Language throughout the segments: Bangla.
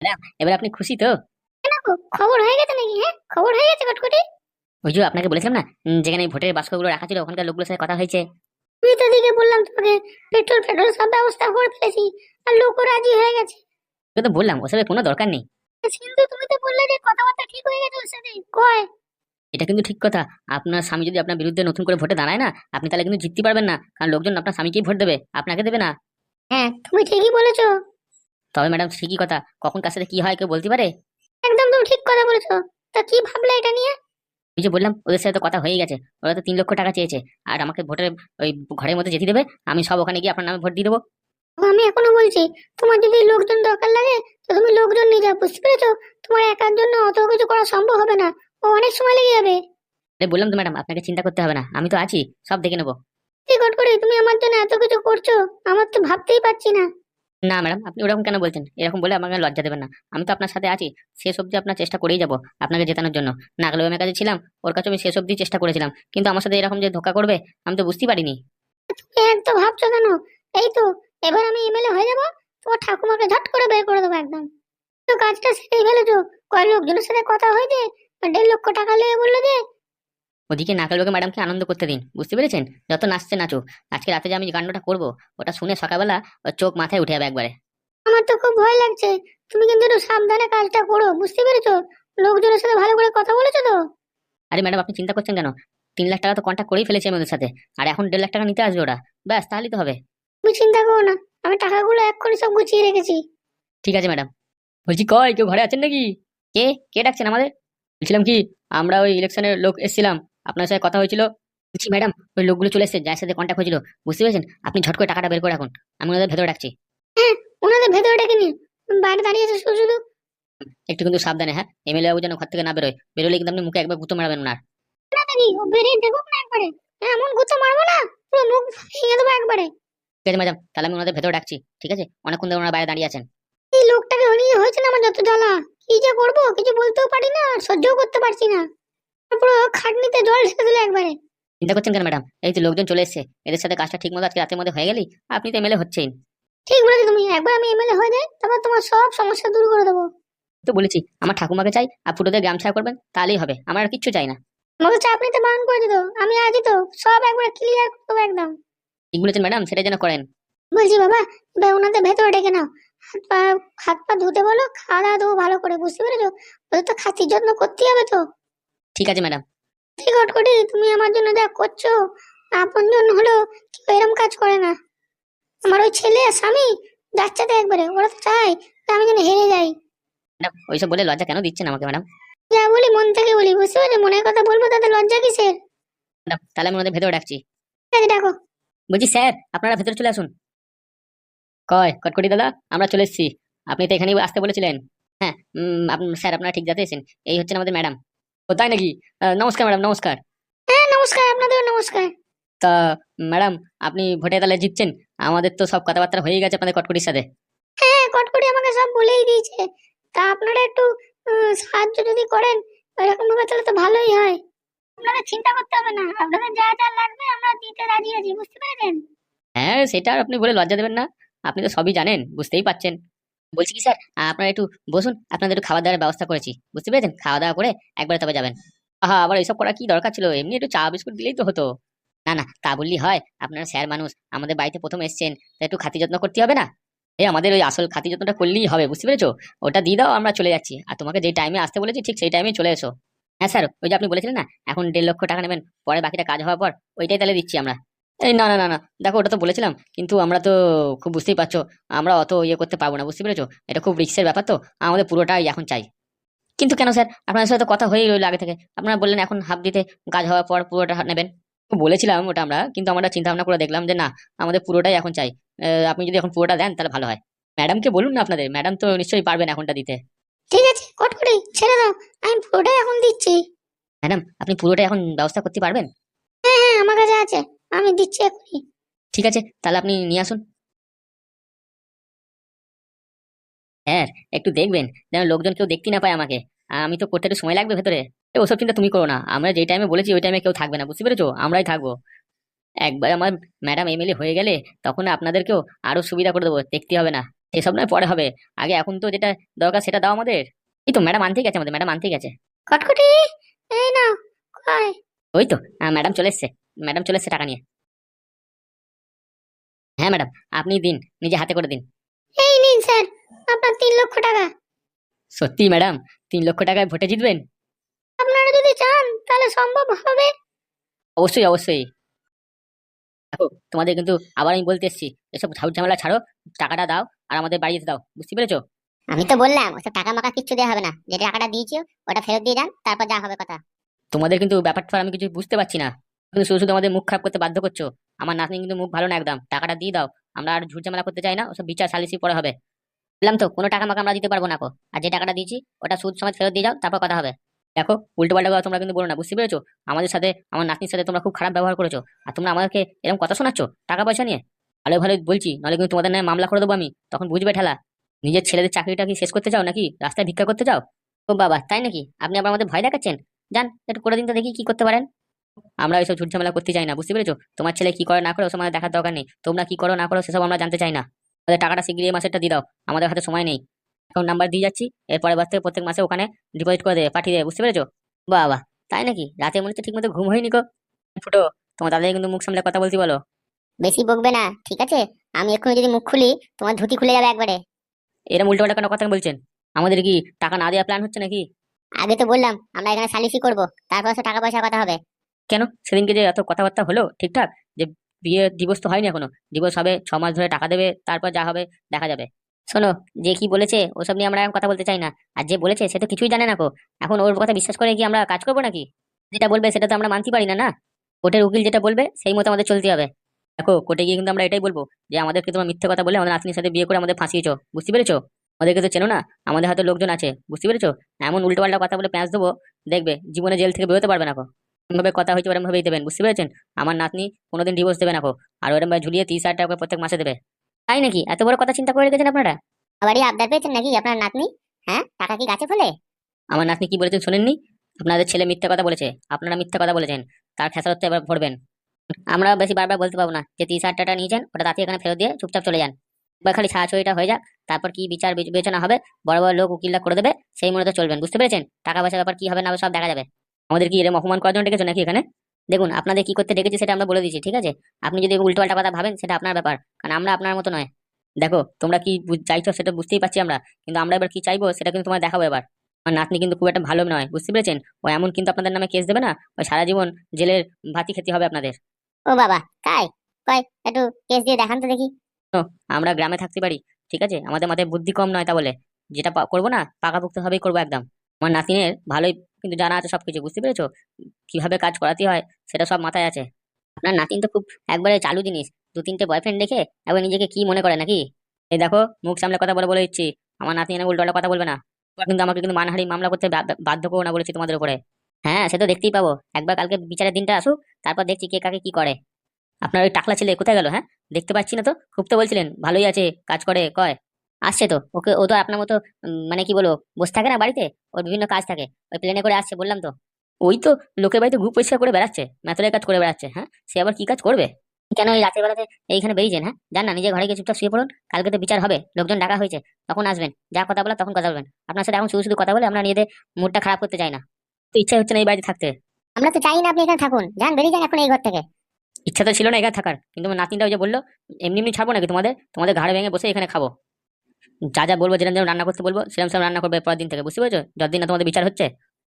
ম্যাডাম এবার আপনি খুশি তো? কেন গো, খবর হয়ে গেছে নাকি? হ্যাঁ, খবর হয়ে গেছে কটকটি। ওই যে আপনাকে বলেছিলাম না, যেখানে ভোটের বাক্সগুলো রাখা ছিল ওখানকার লোকগুলোর সাথে কথা হয়েছে। তুই তো দিকে বললাম তোমাকে, পেট্রোল পেট্রোল সব ব্যবস্থা করে ফেলেছি, আর লোকও রাজি হয়ে গেছে। ওকে তো বললাম ওসবের কোনো দরকার নেই। কিন্তু তুমি তো বললে যে কথাবার্তা ঠিক হয়ে গেছে ওর সাথে, কয়? এটা কিন্তু ঠিক কথা। আপনার স্বামী যদি আপনার বিরুদ্ধে নতুন করে ভোটে দাঁড়ায় না, আপনি তাহলে কিন্তু জিততে পারবেন না, কারণ লোকজন আপনার স্বামীকেই ভোট দেবে, আপনাকে দেবে না। হ্যাঁ, তুমি ঠিকই বলেছো। তবে ম্যাডাম ঠিকই কথা, কখন কার সাথে কি হয় কেউ বলতে পারে? একদম তুমি ঠিক কথা বলেছো। তা কি ভাবলে এটা নিয়ে? ওই যে বললাম ওদের সাথে তো কথা হয়ে গেছে। ওরা তো 3 লক্ষ টাকা চেয়েছে, আর আমাকে ভোটের ওই ঘরের মধ্যে যেতে দেবে। আমি সব ওখানে গিয়ে আপনার নামে ভোট দিয়ে দেবো। আমি এখনো বলছি, তোমার যদি লোকজন দরকার লাগে তো তুমি লোকজন নিয়ে যাও, বুঝতে পেরেছো? তোমার একার জন্য অত কিছু করা সম্ভব হবে না, ও অনেক সময় লেগে যাবে। বললাম তো ম্যাডাম, আপনাকে চিন্তা করতে হবে না, আমি তো আছি, সব দেখে নেবো। ঠিক করে তুমি আমার জন্য এত কিছু করছো, আমার তো ভাবতেই পারছি না। না ম্যাডাম, আপনি ওরকম কেন বলছেন? এরকম বলে আমাকে লজ্জা দেবেন না। আমি তো আপনার সাথে আছি, শেষ অবধি আপনার চেষ্টা করেই যাবো আপনাকে জেতানোর জন্য। নাগলে আমার কাছে ছিলাম, ওর কাছে আমি শেষ অবধি চেষ্টা করেছিলাম, কিন্তু আমার সাথে এরকম যে ধোঁকা করবে আমি তো বুঝতেই পারিনি। তুমি এত ভাবছো কেন? এই তো, এবার আমি এমএলএ হয়ে যাবো, তোমার ঠাকুমাকে ঝট করে বের করে দেবো একদম। তো কাজটা সেরেই ফেলেছো। কয় লোকজনের সাথে কথা হয়েছে, 1.5 লক্ষ টাকা লেগে বললো যে। ওদিকে নাকালবাকে ম্যাডামকে আনন্দ করতে দিন, বুঝতে পেরেছেন? যত নাচছে নাচুক। আজকে রাতে যে আমি যে কাণ্ডটা করবো, ওটা শুনে সকালবেলা ওর চোখ মাথায় উঠে যাবে একবারে। আমার তো খুব ভয় লাগছে। তুমি কিন্তু একটু সাবধানে কাজটা করো, বুঝতে পেরেছো? লোকজনের সাথে ভালো করে কথা বলেছো তো? আরে ম্যাডাম আপনি চিন্তা করছেন কেন? 3 লাখ টাকা তো কন্ট্যাক্ট করেই ফেলেছি আমি ওদের সাথে, আর এখন 1.5 লাখ টাকা নিতে আসবে ওরা। ব্যাস তাহলেই তো হবে। তুমি চিন্তা করো না, আমি টাকাগুলো এক্ষুনি সব গুছিয়ে রেখেছি। ঠিক আছে ম্যাডাম। বলছি কই কেউ ঘরে আছেন নাকি? কে কে ডাকছেন আমাদের? বলছিলাম কি, আমরা ওই ইলেকশনের লোক এসেছিলাম, আপনার সাথে কথা হয়েছিল। বলছি ম্যাডাম, ওই লোকগুলো চলে এসেছে যার সাথে কন্ট্যাক্ট হয়েছিল, বুঝতে পেরেছেন? আপনি ঝট করে টাকাটা বের করে রাখুন, আমি ওদের ভেতরে ডাকছি। হ্যাঁ, ওনাদের ভেতরে ডেকে নিন। বাইরে দাঁড়িয়ে আছে শুধু শুধু। একটু কিন্তু সাবধানে, হ্যাঁ, এমএলএ বাবু যেন ঘর থেকে না বেরোয়, বেরোলে কিন্তু আপনি মুখে একবার গুঁতো মারবেন ওনার। নাকি ও বেরিয়ে দেখুক না একবারে। এমন গুতো মারবো না, পুরো মুখ ভেঙে দেবো একবারে। ঠিক আছে ম্যাডাম, তাহলে আমি ওনাদের ভেতরে ডাকছি। ঠিক আছে, অনেকক্ষণ ধরে ওনারা বাইরে দাঁড়িয়ে আছেন। এই লোকটাকে নিয়ে হয়েছে না আমার যত জ্বালা। কি যে করবো, কিছু বলতেও পারি না, আর সহ্যও করতে পারছি না। পুরো খাটনিতে জল ঢেলে দিল একবারে। চিন্তা করছেন কেন ম্যাডাম? এই তো লোকজন চলে এসেছে, এদের সাথে কাজটা ঠিক মতো আজকে রাতের মধ্যে হয়ে গেলি আপনি তো এমএলএ হচ্ছেন। ঠিক বলেছো তুমি, একবার আমি এমএলএ হয়ে যাই, তারপর তোমার সব সমস্যা দূর করে দেবো। তো বলেছি আমার ঠাকুমাকে চাই, আর ফুটোদের গ্রাম ছাড়া করবেন তাহলেই হবে, আমার আর কিচ্ছু চাই না। আমাকে চাপ নিতে বারণ করে দিত, আমি আছি তো, সব একবার ক্লিয়ার করে দেবো একদম। ঠিক বলেছেন ম্যাডাম, সেটা যেন করেন। বলছি বাবা, এবার ওনাদের ভেতরে ডেকে নাও। হাত পা, হাত পা ধুতে বলো, খাওয়া দাওয়া দেবো ভালো করে, বুঝতে পেরেছো? ওদের তো খাতির যত্ন করতেই হবে তো। ঠিক আছে ম্যাডাম। ঠিক কটকটি, তুমি আমার জন্য যা করছো, আপন জন হলো কেউ এরম কাজ করে না। আমার ওই ছেলে আর স্বামী যাচ্ছে তো একবারে, ওরা তো চায় যে আমি যেন হেরে যাই। ম্যাডাম ওইসব বলে লজ্জা কেন দিচ্ছেন আমাকে ম্যাডাম? যা বলি মন থেকে বলি, বুঝতে পারছো? মনের কথা বলবো, তাতে লজ্জা কিসের? ম্যাডাম তাহলে আমি ওনাদের ভেতরে ডাকছি। ঠিক আছে, ডাকো। বলছি স্যার, আপনারা ভেতরে চলে আসুন। কয় কটকটি দাদা, আমরা চলে এসেছি। আপনি তো এখানেই আসতে বলেছিলেন। হ্যাঁ, স্যার আপনারা ঠিক যাতে এসেছেন। এই হচ্ছেন আমাদের ম্যাডাম। ও তাই নাকি? নমস্কার ম্যাডাম, নমস্কার। হ্যাঁ, নমস্কার, আপনাদের নমস্কার। তা ম্যাডাম, আপনি ভোটে তাহলে জিতছেন? আমাদের তো সব কথাবার্তা হয়ে গেছে আপনাদের কটকটির সাথে। হ্যাঁ, কটকটি আমাকে সব বলেই দিয়েছে। তা আপনারা একটু সাহায্য যদি করেন এরকম ভাবে, তাহলে তো ভালোই হয়। আপনাদের চিন্তা করতে হবে না, আপনাদের যা যা লাগবে আমরা দিতে রাজি আছি, বুঝতে পেরেছেন? হ্যাঁ, সেটা আর আপনি বলে লজ্জা দেবেন না, আপনি তো সবই জানেন, বুঝতেই পাচ্ছেন। বলছি কি স্যার, আপনারা একটু বসুন, আপনাদের একটু খাবার দাবারের ব্যবস্থা করেছি, বুঝতে পেরেছেন? খাওয়া দাওয়া করে একবারে তবে যাবেন। আহা, আবার এইসব করার কি দরকার ছিল? এমনি একটু চা বিস্কুট দিলেই তো হতো। না না, তা বললি হয়? আপনারা স্যার মানুষ, আমাদের বাড়িতে প্রথম এসেছেন, তা একটু খাতি যত্ন করতে হবে না? এই আমাদের ওই আসল খাতি যত্নটা করলেই হবে, বুঝতে পেরেছো? ওটা দিয়ে দাও, আমরা চলে যাচ্ছি, আর তোমাকে যে টাইমে আসতে বলেছি ঠিক সেই টাইমে চলে এসো। হ্যাঁ স্যার, ওই যে আপনি বলেছিলেন না এখন 1.5 লক্ষ টাকা নেবেন, পরে বাকিটা কাজ হওয়ার পর ওইটাই তাহলে দিচ্ছি আমরা। এই না না না না, দেখো ওটা তো বলেছিলাম, কিন্তু আমরা তো খুব বুঝতেই পারছো, আমরা অত ইয়ে করতে পারবো না, বুঝতে পেরেছো? এটা খুব রিস্কের ব্যাপার, তো আমাদের পুরোটাই এখন চাই। কিন্তু কেন স্যার, আপনাদের সাথে তো কথা হয়েই রইলো আগে থেকে, আপনারা বললেন এখন হাফ দিতে, কাজ হওয়ার পর পুরোটা নেবেন। তো বলেছিলাম ওটা আমরা, কিন্তু আমরা চিন্তা ভাবনা করে দেখলাম যে না, আমাদের পুরোটাই এখন চাই। আপনি যদি এখন পুরোটা দেন তাহলে ভালো হয়। ম্যাডামকে বলুন না, আপনাদের ম্যাডাম তো নিশ্চয়ই পারবেন এখনটা দিতে। ঠিক আছে কটকটি, ছেড়ে দাও, আমি পুরোটাই এখন দিচ্ছি। ম্যাডাম আপনি পুরোটাই এখন ব্যবস্থা করতে পারবেন? হ্যাঁ হ্যাঁ, আমার কাছে আছে, আমি দিচ্ছি এখনই। ঠিক আছে, তাহলে আপনি নিয়ে আসুন। হ্যাঁ, একটু দেখবেন যেন লোকজন কেউ দেখতে না পায় আমাকে। আমি তো করতে একটু সময় লাগবে ভেতরে। ওসব চিন্তা তুমি করো না, আমরা যেই টাইমে বলেছি ওই টাইমে কেউ থাকবে না, বুঝতে পেরেছো? আমরাই থাকবো। একবার আমার ম্যাডাম এমএলএ হয়ে গেলে তখন আপনাদেরকেও আরো সুবিধা করে দেবো, দেখতে হবে না। এসব নয় পরে হবে, আগে এখন তো যেটা দরকার সেটা দাও আমাদের। এই তো ম্যাডাম আনতেই গেছে, আমাদের ম্যাডাম আনতেই গেছে। খটখটি, এই নাও। কয়? ওই তো ম্যাডাম চলে এসছে, ম্যাডাম চলে এসছে টাকা নিয়ে। হ্যাঁ ম্যাডাম, আপনি দিন, নিজে হাতে করে দিন। এই নিন স্যার, আপনার 3 লক্ষ টাকা। সত্যি ম্যাডাম 3 লক্ষ টাকায় ভোটে জিতবেন? আপনারা যদি চান তাহলে সম্ভব হবে। অবশ্যই অবশ্যই। দেখো তোমাদের কিন্তু আবার আমি বলতে এসছি, এসব ঝাউট ঝামেলা ছাড়ো, টাকাটা দাও আর আমাদের বাড়ি যেতে দাও, বুঝতে পেরেছো? আমি তো বললাম ওসব টাকা মাকা কিচ্ছু দেওয়া হবে না, যে টাকাটা দিয়েছো ওটা ফেরত দিয়ে যান, তারপর যা হবে কথা। তোমাদের কিন্তু ব্যাপারটা আমি কিছু বুঝতে পারছি না, কিন্তু শুধু শুধু আমাদের মুখ খারাপ করতে বাধ্য করছো। আমার নাতনি কিন্তু মুখ ভালো না একদম, টাকাটা দিয়ে দাও। আমরা আর ঝুট ঝামেলা করতে চাই না, ওসব বিচার সালিসি পরে হবে। বললাম তো কোনো টাকা মাকা আমরা দিতে পারবো না কো। আর যে টাকাটা দিয়েছি ওটা সুদ সমেত ফেরত দিয়ে যাও, তারপর কথা হবে। দেখো উল্টো পাল্টা কথা তোমরা কিন্তু বলো না, বুঝতে পেরেছো? আমাদের সাথে, আমার নাতনির সাথে তোমরা খুব খারাপ ব্যবহার করেছো, আর তোমরা আমাদেরকে এরকম কথা শোনাচ্ছ টাকা পয়সা নিয়ে। ভালো ভালো বলছি, নাহলে কিন্তু তোমাদের নামে মামলা করে দেবো আমি, তখন বুঝবে ঠেলা। নিজের ছেলেদের চাকরিটা কি শেষ করতে চাও নাকি রাস্তায় ভিক্ষা করতে চাও? ও বাবা তাই নাকি? আপনি আবার আমাদের ভয় দেখাচ্ছেন? যান একটু করে দিন তো দেখি কি করতে পারেন। আমরা এইসব ঝুট ঝামেলা করতে চাই না, বুঝতে পেরেছো? তোমার ছেলে কি করে না করে ওসব আমাদের দেখার দরকার নেই, তোমরা কি করো না করো সেসব আমরা জানতে চাই না। আমাদের টাকাটা শিগগিরই এই মাসেরটা দিয়ে দাও, আমাদের হাতে সময় নেই। অ্যাকাউন্ট নাম্বার দিয়ে যাচ্ছি, এর পরের বার থেকে প্রত্যেক মাসে ওখানে ডিপোজিট করে দেবে, পাঠিয়ে দেবে, বুঝতে পেরেছো? বাবা তাই নাকি? রাতে মনে হচ্ছে ঠিক মতো ঘুম হয়নি গো। ফুটো, তোমার দাদাই কিন্তু মুখ সামলে কথা বলছি বলো। বেশি বকবে না, ঠিক আছে? আমি এক্ষুনি যদি মুখ খুলি তোমার ধুতি খুলে যাবে একবারে। এরম উল্টো পাল্টা কেন কথা বলছেন? আমাদের কি টাকা না দেওয়ার প্ল্যান হচ্ছে নাকি? আগে তো বললাম আমরা এখানে সালিসি করব, তারপর সে টাকা পয়সার কথা হবে। কেন সেদিনকে যে এত কথাবার্তা হলো ঠিকঠাক, যে বিয়ে ডিভোর্স তো হয়নি এখনো, ডিভোর্স হবে 6 মাস ধরে টাকা দেবে, তারপর যা হবে দেখা যাবে। শোনো, যে কি বলেছে ওসব নিয়ে আমরা এখন কথা বলতে চাই না। আর যে বলেছে সে তো কিছুই জানে না কো। এখন ওর কথা বিশ্বাস করে কি আমরা কাজ করবো নাকি? যেটা বলবে সেটা তো আমরা মানতে পারি না, না। কোর্টের উকিল যেটা বলবে সেই মতো আমাদের চলতে হবে। দেখো কোর্টে গিয়ে কিন্তু আমরা এটাই বলবো যে আমাদেরকে তোমার মিথ্যে কথা বলে আমাদের নাতনির সাথে বিয়ে করে আমাদের ফাঁসিয়েছো, বুঝতে পেরেছো? আমাদেরকে তো চেনো না, আমাদের হাতে লোকজন আছে, বুঝতে পেরেছো? এমন উল্টো পাল্টা কথা বলে প্যাঁচ দেবো, দেখবে জীবনে জেল থেকে বেরোতে পারবে না কো। ভাবে কথা হয়েছে ওরকম ভাবেই দেবেন, বুঝতে পেরেছেন? আমার নাতনি কোনোদিন ডিভোর্স দেবে না কো। আর ওরকম ভাবে ঝুলিয়ে 30,000 টাকা করে প্রত্যেক মাসে দেবে। তাই নাকি? এত বড় কথা চিন্তা করে রেখেছেন আপনারা? আবারই আবদার পেয়েছেন নাকি আপনার নাতনি? হ্যাঁ, টাকা কি গাছে ফলে? আমার নাতনি কি বলেছেন শোনেননি? আপনাদের ছেলে মিথ্যা কথা বলেছে, আপনারা মিথ্যা কথা বলেছেন, তার খেসারত এবার ভরবেন। আমরা বেশি বারবার বলতে পারবো না যে 30,000 টাকা নিয়েছেন ওটা তাতে এখানে ফেরত দিয়ে চুপচাপ চলে যান। বা খালি ছাড়াছড়িটা হয়ে যাক, তারপর কি বিচার বিবেচনা হবে, বড় বড় লোক উকিলরা করে দেবে, সেই মনে তো চলবেন, বুঝতে পেরেছেন? টাকা পয়সার ব্যাপার কি হবে না হবে সব দেখা যাবে। আমাদের কি এরকম অপমান করার জন্য ডেকেছো নাকি এখানে? দেখুন আপনাদের কি করতে ডেকেছি সেটা আমরা বলে দিচ্ছি, ঠিক আছে? আপনি যদি উল্টোপাল্টা কথা ভাবেন সেটা আপনার ব্যাপার, কারণ আমরা আপনার মতো নয়। দেখো তোমরা কি চাইছো সেটা বুঝতেই পারছি আমরা, কিন্তু আমরা এবার কি চাইবো সেটা কিন্তু তোমার দেখাবো এবার। আমার নাতনি কিন্তু খুব একটা ভালো নয়, বুঝতে পেরেছেন? ও এমন কিন্তু আপনাদের নামে কেস দেবে না, ওই সারা জীবন জেলের ভাতি খেতে হবে আপনাদের। ও বাবা, তাই? কয় একটু কেস দিয়ে দেখান তো দেখি। তো আমরা গ্রামে থাকতে পারি, ঠিক আছে? আমাদের মাথায় বুদ্ধি কম নয় তা বলে যেটা করবো না পাকাপোক্ত ভাবেই করবো একদম। আমার নাতিনের ভালোই কিন্তু জানা আছে সবকিছু, বুঝতে পেরেছো? কিভাবে কাজ করাতে হয় সেটা সব মাথায় আছে। আপনার নাতিন তো খুব একবারে চালু জিনিস, 2-3টে বয়ফ্রেন্ড দেখে একবার নিজেকে কি মনে করে নাকি? এই দেখো মুখ সামলে কথা বলে বলে দিচ্ছি, আমার নাতি এনে উল্টো কথা বলবে না। এবার কিন্তু আমাকে কিন্তু মানহানি মামলা করতে বাধ্য করো না বলেছি তোমাদের উপরে। হ্যাঁ সে তো দেখতেই পাবো, একবার কালকে বিচারের দিনটা আসুক, তারপর দেখছি কে কাকে কি করে। আপনার ওই টাকলা ছেলে কোথায় গেল? হ্যাঁ, দেখতে পাচ্ছি না তো। খুব তো বলছিলেন ভালোই আছে, কাজ করে কয়। আসছে তো, ওকে ও তো আপনার মতো মানে কি বলবো, বসে থাকে না বাড়িতে, ওর বিভিন্ন কাজ থাকে, ওই প্লেনে করে আসছে বললাম তো। ওই তো লোকের বাড়িতে গ্রুপ পরিষ্কার করে বেড়াচ্ছে, মেথরের কাজ করে বেড়াচ্ছে। হ্যাঁ, সে আবার কি কাজ করবে? কেন এই রাতের বেলাতে এইখানে বেরিয়েছেন? হ্যাঁ, যান না নিজে ঘরে গিয়ে চুপচাপ শুয়ে পড়ুন, কালকে তো বিচার হবে, লোকজন ডাকা হয়েছে, তখন আসবেন, যা কথা বলা তখন কথা বলবেন। আপনার সাথে এখন শুধু শুধু কথা বলে আমরা নিজেদের মুডটা খারাপ করতে চাই না। তো ইচ্ছা হচ্ছে না এই বাড়িতে থাকতে। আমরা তো চাই না আপনি এখানে থাকুন, যান বেরিয়ে যান এখন এই ঘর থেকে। ইচ্ছা তো ছিল না এখানে থাকার, কিন্তু আমার নাতিনটা ওই যে বললো, এমনি এমনি ছাড়বো নাকি তোমাদের? তোমাদের ঘাড়ে ভেঙে বসে এখানে খাবো, যা যা বলবো, যেরকম যেরকম রান্না করতে বলবো সেরকম সেরকম রান্না করবে পরের দিন থেকে, বুঝতে পেরেছো? যতদিন না তোমাদের বিচার হচ্ছে।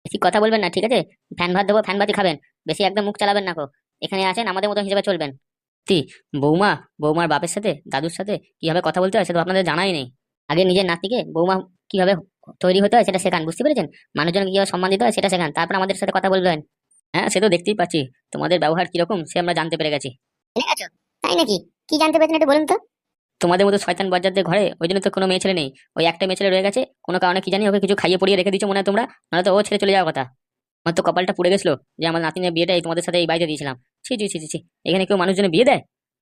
বেশি কথা বলবেন না, ঠিক আছে? ফ্যান ভাত দেবো, ফ্যান ভাতই খাবেন, বেশি একদম মুখ চালাবেন না কো। এখানে আছেন আমাদের মতো হিসেবে চলবেন। কি বৌমা, বৌমার বাপের সাথে দাদুর সাথে কিভাবে কথা বলতে হয় সেটা তো আপনাদের জানাই নেই। আগে নিজের নাতিকে বৌমা কিভাবে তৈরি হতে হয় সেটা শেখান, বুঝতে পেরেছেন? মানুষজনকে কিভাবে সম্মান দিতে হয় সেটা শেখান, তারপর আমাদের সাথে কথা বলবেন। হ্যাঁ সে তো দেখতেই পাচ্ছি, তোমাদের ব্যবহার কিরকম সে আমরা জানতে পেরে গেছি। জেনে গেছো? তাই নাকি? কি জানতে পেরেছেন একটু বলুন তো। তোমাদের মতো শয়তান বজ্জাতদের ঘরে ওই জন্য তো কোনো মেয়ে ছেলে নেই, ওই একটা মেয়ে ছেলে রয়ে গেছে, কোনো কারণে কি জানি ওকে কিছু খাইয়ে পড়িয়ে রেখে দিচ্ছ মনে হয় তোমরা, নাহলে তো ও ছেড়ে চলে যাওয়ার কথা। আমার তো কপালটা পুড়ে গেছিল যে আমার নাতিনের বিয়েটা এই তোমাদের সাথে এই বাড়িতে দিয়েছিলাম। ছি ছি ছি ছি ছি, এখানে কেউ মানুষজনে বিয়ে দেয়?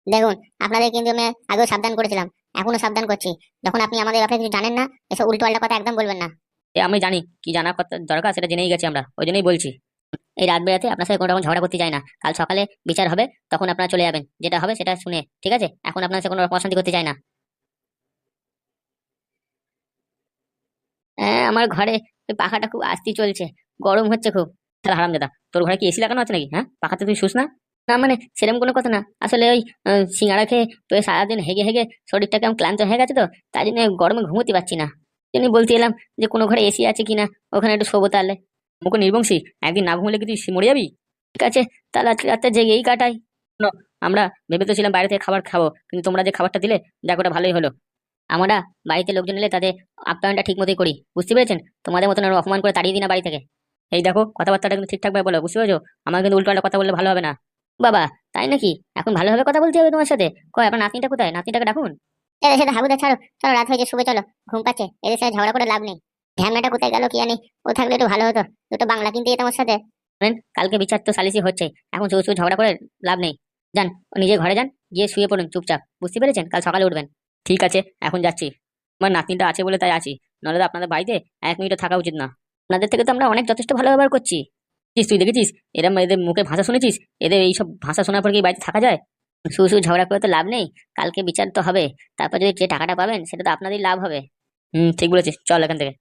দেখুন, আপনাদের কিন্তু আমি আগেও সাবধান করেছিলাম, এখনো সাবধান করছি। যখন আপনি আমাদের ব্যাপারে কিছু জানেন না, এসব উল্টো পাল্টা কথা একদম বলবেন না। এ আমি জানি কি জানা কথা দরকার সেটা জেনেই গেছি আমরা, ওই জন্যই বলছি। এই রাত বেরাতে আপনার সাথে কোনো রকম ঝগড়া করতে চাই না, কাল সকালে বিচার হবে, তখন আপনারা চলে যাবেন, যেটা হবে সেটা শুনে, ঠিক আছে? এখন আপনার সাথে কোনো রকম অশান্তি করতে চাই না। আমার ঘরে ওই পাখাটা খুব আস্তি চলছে, গরম হচ্ছে খুব। তাহলে হারামজাদা, তোর ঘরে কি এসি লাগানো আছে নাকি? হ্যাঁ, পাখাতে তুই শুস না? না মানে সেরকম কোনো কথা না, আসলে ওই সিঙ্গাড়া খেয়ে তো সারাদিন হেগে হেগে শরীরটা কেমন ক্লান্ত হয়ে গেছে, তো তাই জন্য গরমে ঘুমোতে পারছি না। জন্য বলতে এলাম যে কোনো ঘরে এসি আছে কিনা, ওখানে একটু শোবো তাহলে। মুখ নির্বংশী, একদিন না ঘুমলে কি তুই মরে যাবি? ঠিক আছে, তাহলে আজকে রাতটা জেগেই কাটাই। শোনো, আমরা ভেবে তো ছিলাম বাইরে থেকে খাবার খাবো, কিন্তু তোমরা যে খাবারটা দিলে দেখো ওটা ভালোই হলো। আমরা বাড়িতে লোকজন এলে তাদের আপ্যায়নটা ঠিক মতোই করি, বুঝতে পেরেছেন? তোমাদের মতন আর অপমান করে তাড়িয়ে দিই না বাড়ি থেকে। এই দেখো, কথাবার্তাটা কিন্তু ঠিকঠাক ভাবে বলো, বুঝতে পেরেছো? আমার কিন্তু উল্টোপাল্টা কথা বললে ভালো হবে না। বাবা, তাই নাকি? এখন ভালোভাবে কথা বলতে হবে তোমার সাথে? কয় আপনার নাতনিটা কোথায়? নাতনিটাকে ডাকুন। এদের সাথে হাগুদা ছাড়ো, চলো রাত হয়েছে, শুবে চলো, ঘুম পাচ্ছে, এদের সাথে ঝগড়া করে লাভ নেই। ঢ্যামনাটা কোথায় গেল কি জানি, ও থাকলে একটু ভালো হতো, দুটো বাংলা কিনতে যেতাম ওর সাথে। শোনেন, কালকে বিচার তো সালিসি হচ্ছে, এখন শুধু শুধু ঝগড়া করে লাভ নেই। যান, নিজের ঘরে যান, গিয়ে শুয়ে পড়ুন চুপচাপ, বুঝতে পেরেছেন? কাল সকালে উঠবেন। ঠিক আছে, এখন যাচ্ছি। আমার নাতনিটা আছে বলে তাই আছি, নাহলে তো আপনাদের বাড়িতে 1 মিনিটও থাকা উচিত না। আপনাদের থেকে তো আমরা অনেক যথেষ্ট ভালো ব্যবহার করছি। তুই দেখেছিস এরম এদের মুখে ভাষা শুনেছিস? এদের এইসব ভাষা শোনার পর কি বাড়িতে থাকা যায়? শুধু শুধু ঝগড়া করে তো লাভ নেই, কালকে বিচার তো হবে। তারপর যদি যে টাকাটা পাবেন সেটা তো আপনাদেরই লাভ হবে। ঠিক বলেছিস, চল এখান থেকে।